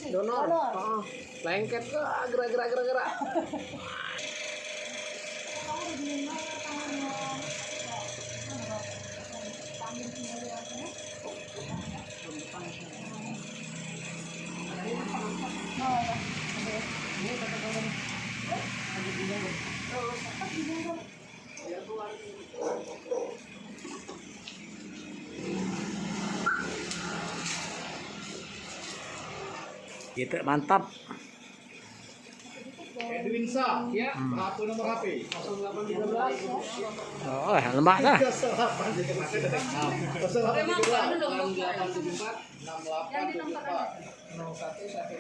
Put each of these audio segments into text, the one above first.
Donor. Oh, lengket ke gerak. Gitu, mantap. Edwin Sa, ya, berapa nomor HP? 0813. Oh, lemak dah. 0813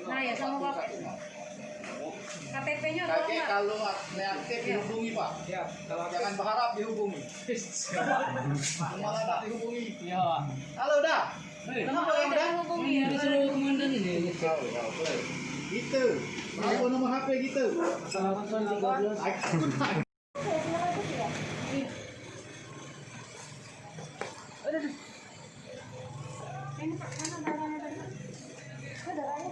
Nah ya sama Bapak. KTP-nya ada Kakek nggak? kalau reaktif dihubungi Pak. Ya, kalau Jangan berharap dihubungi. Malah tak dihubungi. ya. Halo dah. Kenapa yang dah? Hubungi ya. Disuruh komandan ini. Gitu. Berapa nomor HP gitu? 0813. Ini Pak, mana darahnya tadi? Ada darahnya.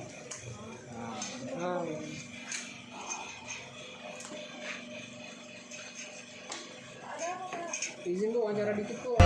Izin kok wawancara dikit kok.